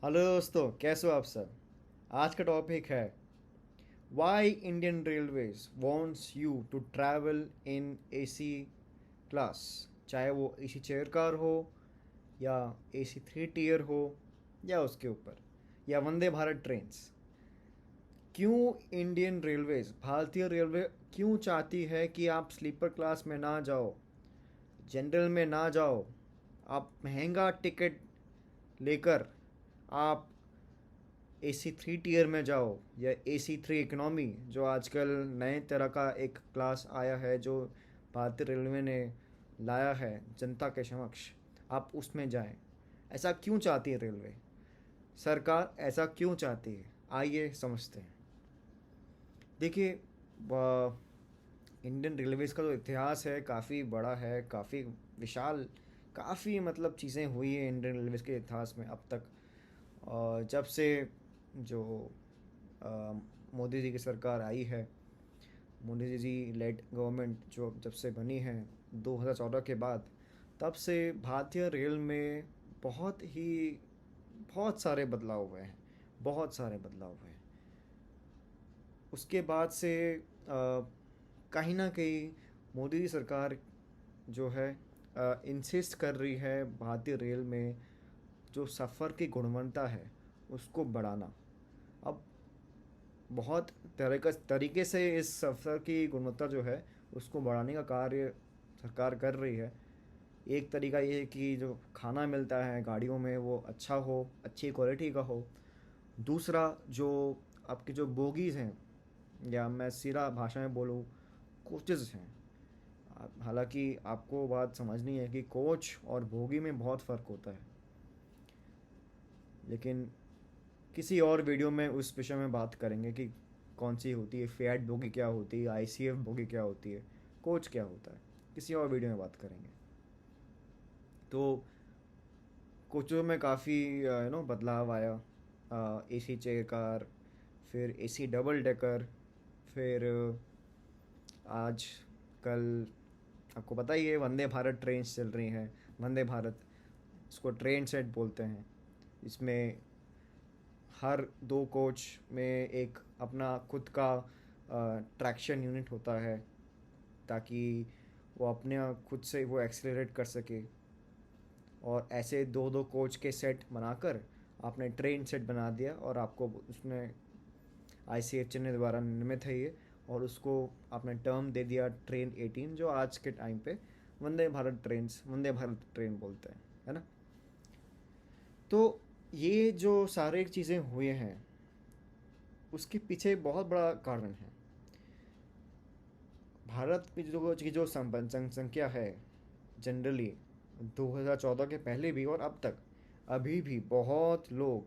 Hello दोस्तों, कैसे हो आप सब। आज का टॉपिक है why Indian Railways wants you to travel in AC class. चाहे वो एसी चेयर कार हो या एसी थ्री टीयर हो या उसके ऊपर या वंदे भारत ट्रेन्स। क्यों इंडियन रेलवेज, भारतीय रेलवे क्यों चाहती है कि आप स्लीपर क्लास में ना जाओ, जनरल में ना जाओ, आप महंगा टिकट लेकर आप एसी थ्री टीयर में जाओ या एसी थ्री इकोनॉमी, जो आजकल नए तरह का एक क्लास आया है जो भारतीय रेलवे ने लाया है जनता के समक्ष, आप उसमें जाएं। ऐसा क्यों चाहती है रेलवे सरकार, ऐसा क्यों चाहती है? आइए समझते हैं। देखिए, इंडियन रेलवेज़ का जो इतिहास है काफ़ी बड़ा है, काफ़ी विशाल, काफ़ी मतलब चीज़ें हुई हैं इंडियन रेलवेज़ के इतिहास में अब तक। जब से जो अ, मोदी जी की सरकार आई है, मोदी जी लेड गवर्नमेंट जो जब से बनी है 2014 के बाद, तब से भारतीय रेल में बहुत सारे बदलाव हुए हैं, बहुत सारे बदलाव हुए हैं। उसके बाद से कहीं ना कहीं मोदी जी सरकार जो है इंसिस्ट कर रही है भारतीय रेल में जो सफ़र की गुणवत्ता है उसको बढ़ाना। अब बहुत तरीके से इस सफ़र की गुणवत्ता जो है उसको बढ़ाने का कार्य सरकार कर रही है। एक तरीका ये है कि जो खाना मिलता है गाड़ियों में वो अच्छा हो, अच्छी क्वालिटी का हो। दूसरा, जो आपकी जो बोगीज़ हैं, या मैं सीधा भाषा में बोलूँ, कोचेज़ हैं। हालांकि आपको बात समझनी है कि कोच और बोगी में बहुत फ़र्क होता है, लेकिन किसी और वीडियो में उस विषय में बात करेंगे कि कौन सी होती है, फैट बोगी क्या होती है, आईसीएफ बोगी क्या होती है, कोच क्या होता है, किसी और वीडियो में बात करेंगे। तो कोचों में काफ़ी बदलाव आया। एसी चेयर कार, फिर एसी डबल डेकर, फिर आज कल आपको पता ही है वंदे भारत ट्रेन्स चल रही हैं। वंदे भारत, इसको ट्रेन सेट बोलते हैं। इसमें हर दो कोच में एक अपना खुद का ट्रैक्शन यूनिट होता है, ताकि वो अपने खुद से वो एक्सेलरेट कर सके। और ऐसे दो दो कोच के सेट बनाकर आपने ट्रेन सेट बना दिया, और आपको उसमें आईसीएफ चेन्नई द्वारा निर्मित है ये। और उसको आपने टर्म दे दिया ट्रेन 18, जो आज के टाइम पे वंदे भारत ट्रेन बोलते हैं, है ना। तो ये जो सारे चीज़ें हुए हैं उसके पीछे बहुत बड़ा कारण है। भारत की जो जनसंख्या है जनरली 2014 के पहले भी और अब तक, अभी भी बहुत लोग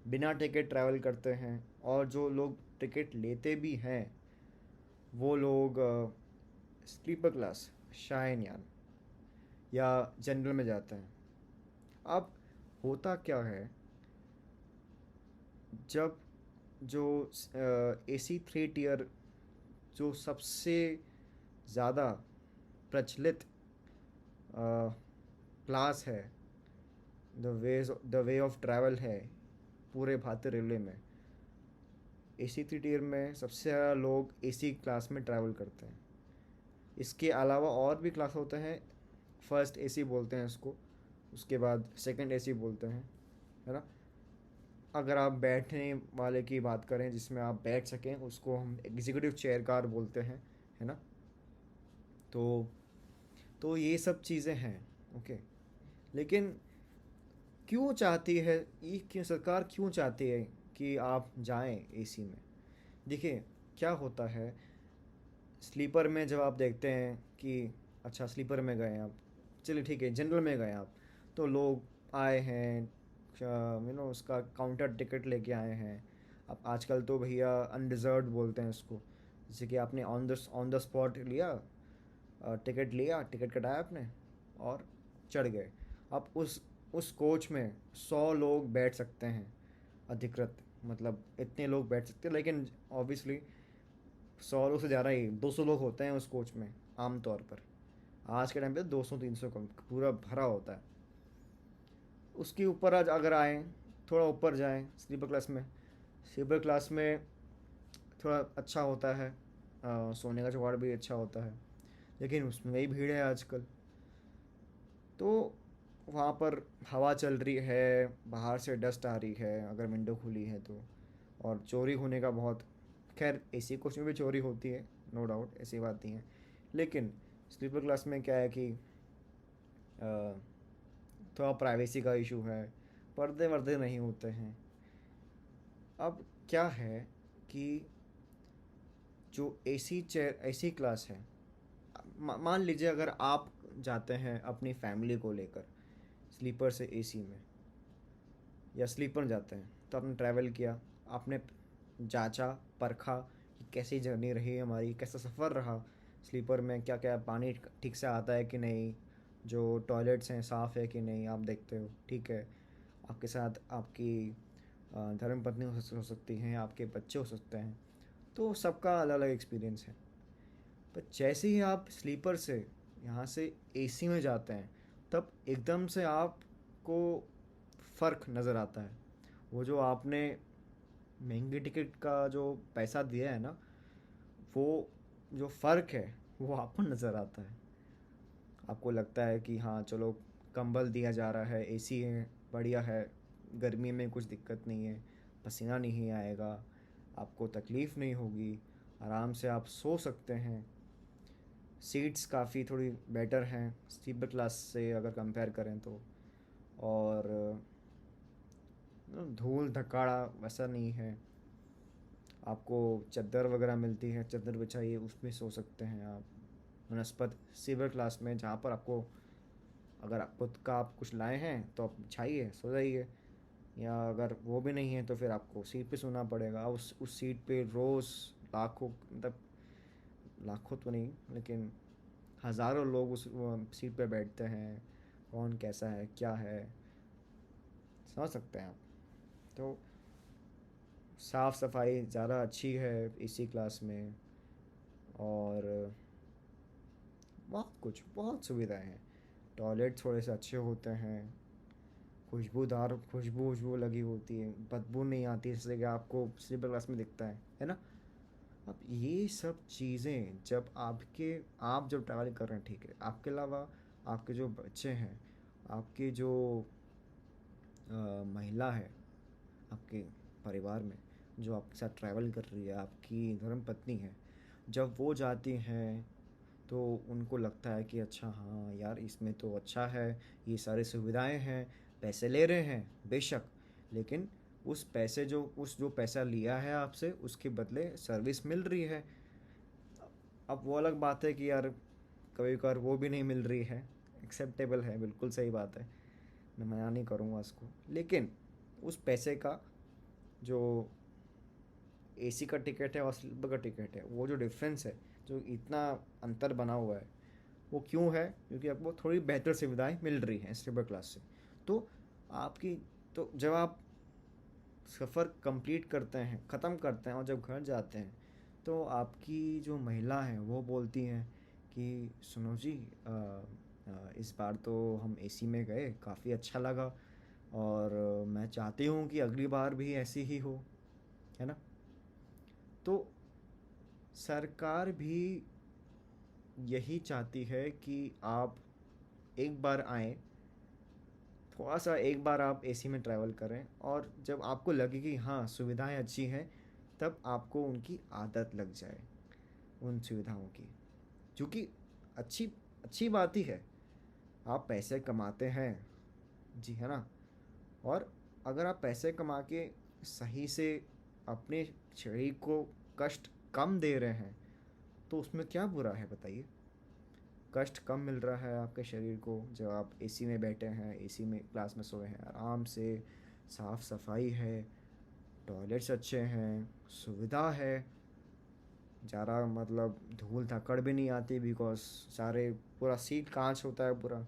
बिना टिकट ट्रैवल करते हैं। और जो लोग टिकट लेते भी हैं वो लोग स्लीपर क्लास, शायनयान या जनरल में जाते हैं। अब होता क्या है, जब जो एसी थ्री टीयर जो सबसे ज़्यादा प्रचलित क्लास है, द वे ऑफ ट्रैवल है पूरे भारतीय रेलवे में, एसी थ्री टीयर में सबसे ज़्यादा लोग एसी क्लास में ट्रैवल करते हैं। इसके अलावा और भी क्लास होते हैं। फर्स्ट एसी बोलते हैं इसको, उसके बाद सेकंड एसी बोलते हैं, है ना। अगर आप बैठने वाले की बात करें जिसमें आप बैठ सकें, उसको हम एग्जीक्यूटिव चेयर कार बोलते हैं, है ना। तो ये सब चीज़ें हैं। ओके, लेकिन क्यों चाहती है ये, क्यों सरकार क्यों चाहती है कि आप जाएं एसी में? देखिए, क्या होता है, स्लीपर में जब आप देखते हैं कि अच्छा स्लीपर में गए आप, चलिए ठीक है, जनरल में गए आप, तो लोग आए हैं, उसका काउंटर टिकट लेके आए हैं। अब आजकल तो भैया अनरिजर्व्ड बोलते हैं इसको, जैसे कि आपने ऑन द स्पॉट लिया, टिकट लिया, टिकट कटाया आपने और चढ़ गए। अब उस कोच में 100 लोग बैठ सकते हैं अधिकृत, मतलब इतने लोग बैठ सकते हैं, लेकिन ऑब्वियसली 100 लोग से ज़्यादा ही, 200 लोग होते हैं उस कोच में आमतौर पर। आज के टाइम पे 200-300 का पूरा भरा होता है। उसके ऊपर आज अगर आए थोड़ा ऊपर जाएं स्लीपर क्लास में। स्लीपर क्लास में थोड़ा अच्छा होता है, सोने का जुगाड़ भी अच्छा होता है, लेकिन उसमें भी भीड़ है आजकल। तो वहाँ पर हवा चल रही है, बाहर से डस्ट आ रही है अगर विंडो खुली है तो, और चोरी होने का बहुत, खैर एसी कोच में भी चोरी होती है, नो डाउट, ऐसी बात नहीं है। लेकिन स्लीपर क्लास में क्या है कि थोड़ा प्राइवेसी का इशू है, पर्दे वर्दे नहीं होते हैं। अब क्या है कि जो एसी चेयर एसी क्लास है, मान लीजिए अगर आप जाते हैं अपनी फैमिली को लेकर स्लीपर से एसी में, या स्लीपर जाते हैं तो आपने ट्रैवल किया, आपने जांचा परखा कि कैसी जर्नी रही हमारी, कैसा सफ़र रहा, स्लीपर में क्या क्या पानी ठीक से आता है कि नहीं, जो टॉयलेट्स हैं साफ़ है कि नहीं, आप देखते हो, ठीक है। आपके साथ आपकी धर्मपत्नी हो सकती हैं, आपके बच्चे हो सकते हैं, तो सबका अलग अलग एक्सपीरियंस है। पर जैसे ही आप स्लीपर से यहाँ से एसी में जाते हैं, तब एकदम से आपको फ़र्क नज़र आता है। वो जो आपने महंगी टिकट का जो पैसा दिया है ना, वो जो फ़र्क है वो आपको नज़र आता है। आपको लगता है कि हाँ चलो, कंबल दिया जा रहा है, एसी है, बढ़िया है, गर्मी में कुछ दिक्कत नहीं है, पसीना नहीं आएगा, आपको तकलीफ़ नहीं होगी, आराम से आप सो सकते हैं। सीट्स काफ़ी थोड़ी बेटर हैं स्लीपर क्लास से अगर कंपेयर करें तो। और धूल धक्काड़ा वैसा नहीं है। आपको चादर वगैरह मिलती है, चादर बिछाइए उसमें सो सकते हैं आप, बनस्पत स्लीपर क्लास में, जहाँ पर आपको, अगर आप खुद का आप कुछ लाए हैं तो आप बिछाइए सो जाइए, या अगर वो भी नहीं है तो फिर आपको सीट पे सोना पड़ेगा। उस सीट पे रोज़ लाखों, मतलब लाखों तो नहीं लेकिन हज़ारों लोग उस सीट पे बैठते हैं। कौन कैसा है क्या है, समझ सकते हैं आप। तो साफ़ सफाई ज़्यादा अच्छी है एसी क्लास में, और बहुत सुविधाएं हैं। टॉयलेट थोड़े से अच्छे होते हैं, खुशबूदार खुशबू वशबू लगी होती है, बदबू नहीं आती जैसे कि आपको स्लीपर क्लास में दिखता है ना। अब ये सब चीज़ें जब आप जब ट्रैवल कर रहे हैं, ठीक है, आपके अलावा आपके जो बच्चे हैं, आपके जो महिला है आपके परिवार में, जो आपके साथ ट्रैवल कर रही है, आपकी धर्म पत्नी है, जब वो जाती हैं तो उनको लगता है कि अच्छा हाँ यार, इसमें तो अच्छा है, ये सारी सुविधाएं हैं, पैसे ले रहे हैं बेशक, लेकिन उस जो पैसा लिया है आपसे उसके बदले सर्विस मिल रही है। अब वो अलग बात है कि यार कभी कभार वो भी नहीं मिल रही है, एक्सेप्टेबल है, बिल्कुल सही बात है, मैं मना नहीं करूँगा उसको, लेकिन उस पैसे का जो एसी का टिकट है और स्लीपर का टिकट है, वो जो डिफरेंस है, जो इतना अंतर बना हुआ है, वो क्यों है? क्योंकि आपको थोड़ी बेहतर सुविधाएं मिल रही हैं स्लीपर क्लास से। तो आपकी, तो जब आप सफ़र कंप्लीट करते हैं, ख़त्म करते हैं और जब घर जाते हैं, तो आपकी जो महिला हैं वो बोलती हैं कि सुनो जी, इस बार तो हम एसी में गए, काफ़ी अच्छा लगा, और मैं चाहती हूँ कि अगली बार भी ऐसी ही हो, है ना। तो सरकार भी यही चाहती है कि आप एक बार आएँ, थोड़ा सा एक बार आप एसी में ट्रैवल करें, और जब आपको लगे कि हाँ सुविधाएं अच्छी हैं, तब आपको उनकी आदत लग जाए उन सुविधाओं की, क्योंकि अच्छी अच्छी बात ही है, आप पैसे कमाते हैं, जी है ना। और अगर आप पैसे कमा के सही से अपने शरीर को कष्ट कम दे रहे हैं, तो उसमें क्या बुरा है बताइए। कष्ट कम मिल रहा है आपके शरीर को जब आप एसी में बैठे हैं, एसी में क्लास में सोए हैं आराम से, साफ़ सफाई है, टॉयलेट्स अच्छे हैं, सुविधा है, ज़्यादा मतलब धूल धक्कड़ भी नहीं आती, बिकॉज सारे, पूरा सीट कांच होता है, पूरा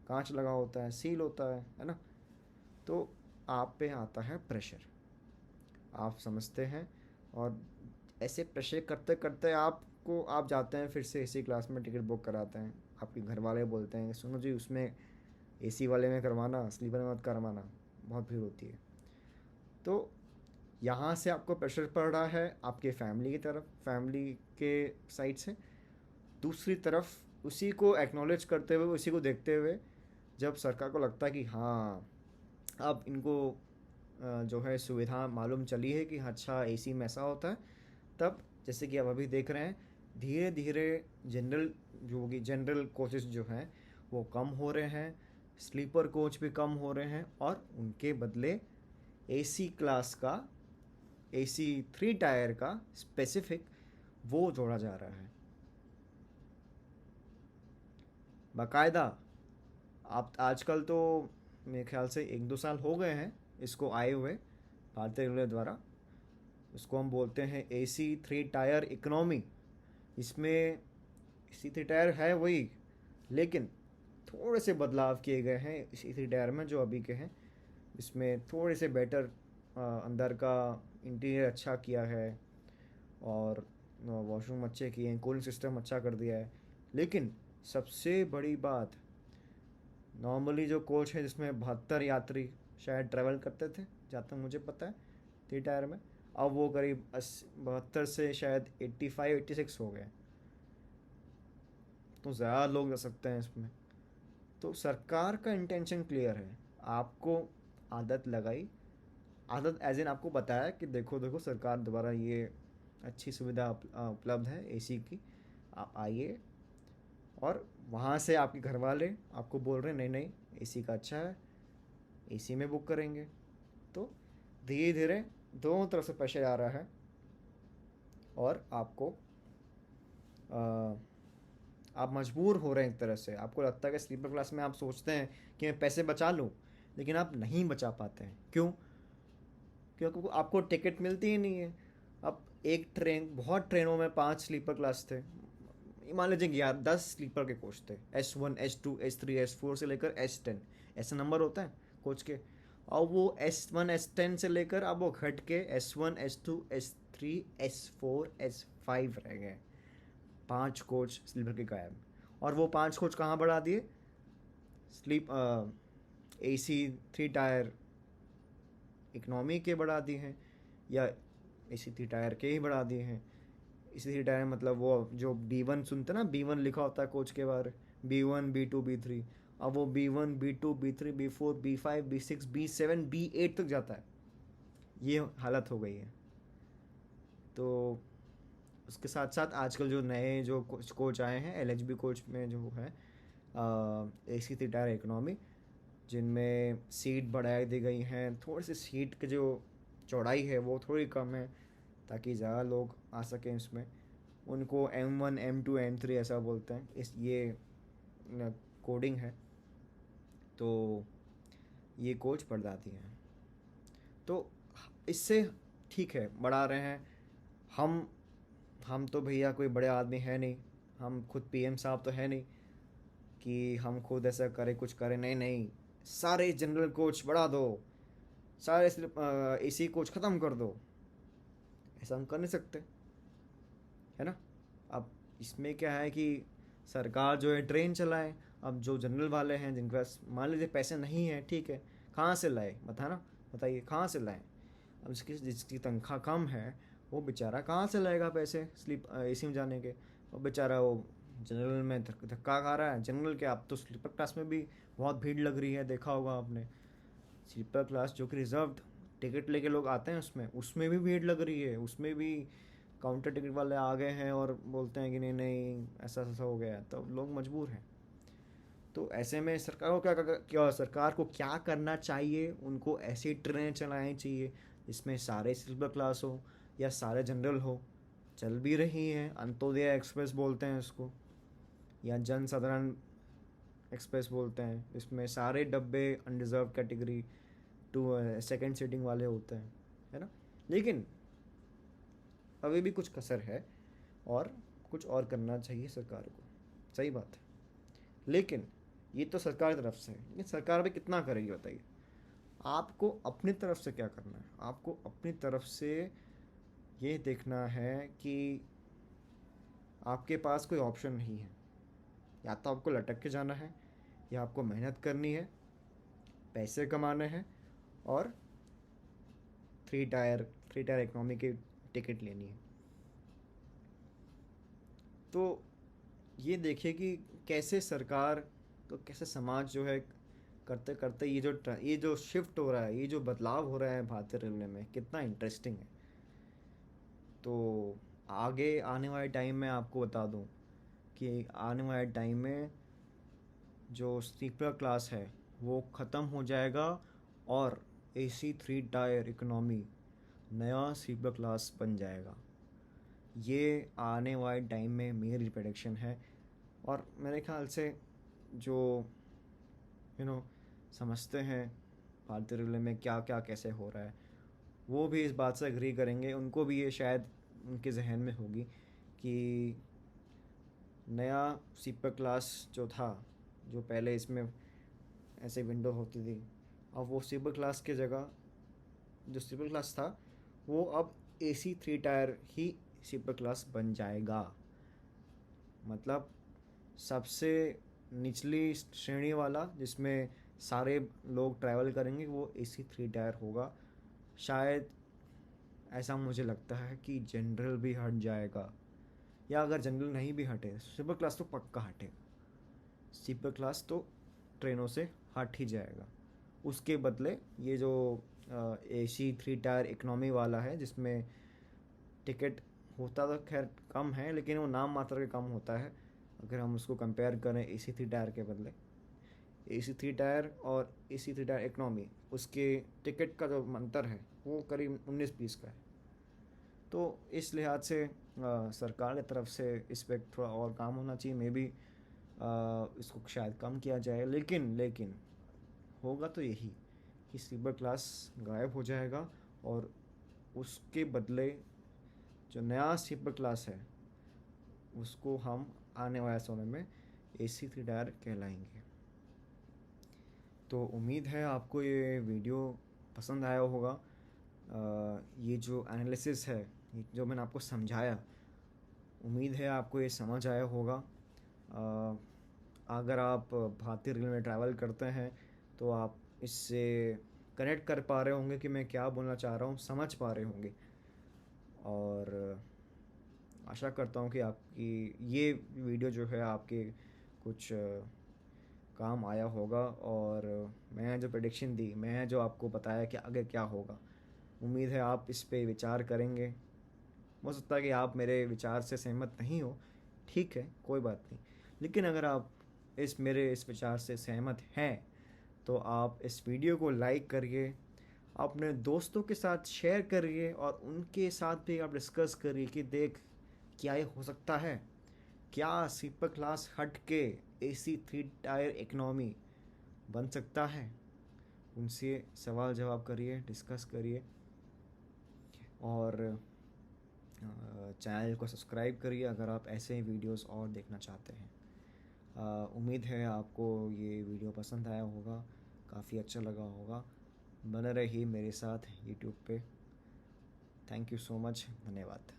कांच लगा होता है, सील होता है ना। तो आप पे आता है प्रेशर, आप समझते हैं, और ऐसे प्रेशर करते करते आप जाते हैं, फिर से एसी क्लास में टिकट बुक कराते हैं, आपके घर वाले बोलते हैं सुनो जी उसमें एसी वाले में करवाना, स्लीपर में मत करवाना, बहुत भीड़ होती है। तो यहाँ से आपको प्रेशर पड़ रहा है आपके फैमिली की तरफ, फैमिली के साइड से। दूसरी तरफ उसी को एक्नॉलेज करते हुए, उसी को देखते हुए, जब सरकार को लगता है कि हाँ अब इनको जो है सुविधा मालूम चली है कि हाँ, अच्छा एसी में ऐसा होता है, तब जैसे कि आप अभी देख रहे हैं धीरे धीरे जनरल जो कि जनरल कोचेस जो हैं वो कम हो रहे हैं, स्लीपर कोच भी कम हो रहे हैं, और उनके बदले एसी क्लास का, एसी 3 टायर का स्पेसिफिक वो जोड़ा जा रहा है बाकायदा। आप आजकल तो मेरे ख्याल से 1-2 साल हो गए हैं इसको आए हुए भारतीय रेलवे द्वारा। इसको हम बोलते हैं एसी 3 टायर इकोनॉमी। इसमें एसी 3 टायर है वही, लेकिन थोड़े से बदलाव किए गए हैं एसी 3 टायर में जो अभी के हैं। इसमें थोड़े से बेटर अंदर का इंटीरियर अच्छा किया है, और वॉशरूम अच्छे किए हैं, कूलिंग सिस्टम अच्छा कर दिया है। लेकिन सबसे बड़ी बात, नॉर्मली जो कोच है जिसमें 72 यात्री शायद ट्रैवल करते थे जहाँ तक मुझे पता है 3 टायर में, अब वो करीब 72 से शायद 85-86 हो गए। तो ज़्यादा लोग जा सकते हैं इसमें। तो सरकार का इंटेंशन क्लियर है, आपको आदत लगाई, आदत एज इन आपको बताया कि देखो देखो सरकार द्वारा ये अच्छी सुविधा उपलब्ध है एसी की, आप आइए। और वहाँ से आपके घर वाले आपको बोल रहे हैं नहीं नहीं एसी का अच्छा है, एसी में बुक करेंगे। तो धीरे धीरे दोनों तरफ से प्रेशर आ रहा है, और आपको आ, आप मजबूर हो रहे हैं एक तरह से। आपको लगता है कि स्लीपर क्लास में आप सोचते हैं कि मैं पैसे बचा लूँ, लेकिन आप नहीं बचा पाते हैं। क्यों? क्योंकि आपको टिकट मिलती ही नहीं है। अब एक ट्रेन, बहुत ट्रेनों में 5 स्लीपर क्लास थे, मान लीजिए कि यार 10 स्लीपर के कोच थे, S1 S2 S3 S4 से लेकर S10 ऐसे नंबर होता है कोच के। और वो S1 S10 से लेकर अब वो घट के S1 S2 S3 S4 S5 रह गए। 5 कोच स्लीपर के गायब। और वो 5 कोच कहाँ बढ़ा दिए? स्लीप AC 3 टायर इकनॉमी के बढ़ा दिए हैं, या AC 3 टायर के ही बढ़ा दिए हैं। AC 3 टायर मतलब वो जो B1 सुनते ना, B1 लिखा होता है कोच के बारे, B1 B2 B3। अब वो B1 B2 B3 B4 B5 B6 B7 B8 तक जाता है। ये हालत हो गई है। तो उसके साथ साथ आजकल जो नए जो कोच आए हैं LHB कोच में जो है AC 3 टायर इकोनॉमी, जिनमें सीट बढ़ा दी गई हैं, थोड़ी सी सीट की जो चौड़ाई है वो थोड़ी कम है ताकि ज़्यादा लोग आ सकें इसमें। उनको M1 M2 M3 ऐसा बोलते हैं, इस ये कोडिंग है। तो ये कोच बढ़ा दिए हैं। तो इससे ठीक है बढ़ा रहे हैं। हम हम तो भैया कोई बड़े आदमी है नहीं, हम खुद PM साहब तो है नहीं कि हम खुद ऐसा करें, कुछ करें। नहीं नहीं, सारे जनरल कोच बढ़ा दो, सारे AC कोच ख़त्म कर दो, ऐसा हम कर नहीं सकते, है ना। अब इसमें क्या है कि सरकार जो है ट्रेन चलाए। अब जो जनरल वाले हैं जिनके पास मान लीजिए पैसे नहीं है, ठीक है, कहाँ से लाए बताना, बताइए कहाँ से लाएं। अब जिसकी तनख्वाह कम है वो बेचारा कहाँ से लाएगा पैसे स्लीप AC में जाने के? और बेचारा वो जनरल में धक्का खा रहा है। जनरल के अब तो स्लीपर क्लास में भी बहुत भीड़ लग रही है, देखा होगा आपने। स्लीपर क्लास जो कि रिजर्व्ड टिकट लेके लोग आते हैं उसमें उसमें भी भीड़ लग रही है। उसमें भी काउंटर टिकट वाले आ गए हैं और बोलते हैं कि नहीं नहीं ऐसा ऐसा हो गया है, तो लोग मजबूर हैं। तो ऐसे में सरकार को क्या सरकार को क्या करना चाहिए? उनको ऐसी ट्रेनें चलानी चाहिए जिसमें सारे स्लीपर क्लास हो या सारे जनरल हो। चल भी रही हैं, अंत्योदय एक्सप्रेस बोलते हैं उसको, या जन साधारण एक्सप्रेस बोलते हैं। इसमें सारे डब्बे unreserved category two second sitting वाले होते हैं, है ना। लेकिन अभी भी कुछ कसर है, और कुछ और करना चाहिए सरकार को, सही बात है। लेकिन ये तो सरकार की तरफ से है, लेकिन सरकार भी कितना करेगी बताइए। आपको अपनी तरफ से क्या करना है? आपको अपनी तरफ से ये देखना है कि आपके पास कोई ऑप्शन नहीं है। या तो आपको लटक के जाना है, या आपको मेहनत करनी है, पैसे कमाने हैं, और थ्री टायर इकनॉमी की टिकट लेनी है। तो ये देखिए कि कैसे सरकार, तो कैसे समाज जो है करते करते ये जो शिफ्ट हो रहा है, ये जो बदलाव हो रहा है भारतीय रेलवे में, कितना इंटरेस्टिंग है। तो आगे आने वाले टाइम में आपको बता दूं कि आने वाले टाइम में जो स्लीपर क्लास है वो ख़त्म हो जाएगा, और एसी थ्री टायर इकोनॉमी नया स्लीपर क्लास बन जाएगा। ये आने वाले टाइम में मेरी प्रेडिक्शन है। और मेरे ख्याल से जो यू नो समझते हैं भारतीय रेलवे में क्या क्या कैसे हो रहा है, वो भी इस बात से एग्री करेंगे। उनको भी ये शायद उनके जहन में होगी कि नया स्लीपर क्लास जो था, जो पहले इसमें ऐसे विंडो होती थी, अब वो स्लीपर क्लास की जगह जो स्लीपर क्लास था वो अब एसी थ्री टायर ही स्लीपर क्लास बन जाएगा। मतलब सबसे निचली श्रेणी वाला जिसमें सारे लोग ट्रैवल करेंगे वो एसी थ्री टायर होगा। शायद ऐसा मुझे लगता है कि जनरल भी हट जाएगा, या अगर जनरल नहीं भी हटे, स्लीपर क्लास तो पक्का हटेगा। स्लीपर क्लास तो ट्रेनों से हट ही जाएगा। उसके बदले ये जो एसी थ्री टायर इकनॉमी वाला है, जिसमें टिकट होता तो खैर कम है, लेकिन वो नाम मात्र के कम होता है अगर हम उसको कंपेयर करें एसी थ्री टायर के बदले। एसी थ्री टायर और एसी थ्री टायर इकनॉमी, उसके टिकट का जो अंतर है वो करीब 19-20 का है। तो इस लिहाज से सरकार की तरफ से इस पर थोड़ा और काम होना चाहिए। मे बी इसको शायद कम किया जाए, लेकिन होगा तो यही कि स्लीपर क्लास गायब हो जाएगा, और उसके बदले जो नया स्लीपर क्लास है उसको हम आने वाले समय में एसी थ्री टायर कहलाएंगे। तो उम्मीद है आपको ये वीडियो पसंद आया होगा। ये जो एनालिसिस है, ये जो मैंने आपको समझाया, उम्मीद है आपको ये समझ आया होगा। अगर आप भारतीय रेल में ट्रैवल करते हैं तो आप इससे कनेक्ट कर पा रहे होंगे कि मैं क्या बोलना चाह रहा हूँ, समझ पा रहे होंगे। और आशा करता हूँ कि आपकी ये वीडियो जो है आपके कुछ काम आया होगा। और मैंने जो प्रेडिक्शन दी, मैं जो आपको बताया कि आगे क्या होगा, उम्मीद है आप इस पे विचार करेंगे। हो सकता है कि आप मेरे विचार से सहमत नहीं हो, ठीक है, कोई बात नहीं। लेकिन अगर आप मेरे इस विचार से सहमत हैं तो आप इस वीडियो को लाइक करिए, अपने दोस्तों के साथ शेयर करिए, और उनके साथ भी आप डिस्कस करिए कि देख क्या ये हो सकता है, क्या स्लीपर क्लास हट के एसी थ्री टायर इकनॉमी बन सकता है। उनसे सवाल जवाब करिए, डिस्कस करिए, और चैनल को सब्सक्राइब करिए अगर आप ऐसे वीडियोस और देखना चाहते हैं। उम्मीद है आपको ये वीडियो पसंद आया होगा, काफ़ी अच्छा लगा होगा। बने रहिए मेरे साथ यूट्यूब पे। थैंक यू सो मच, धन्यवाद।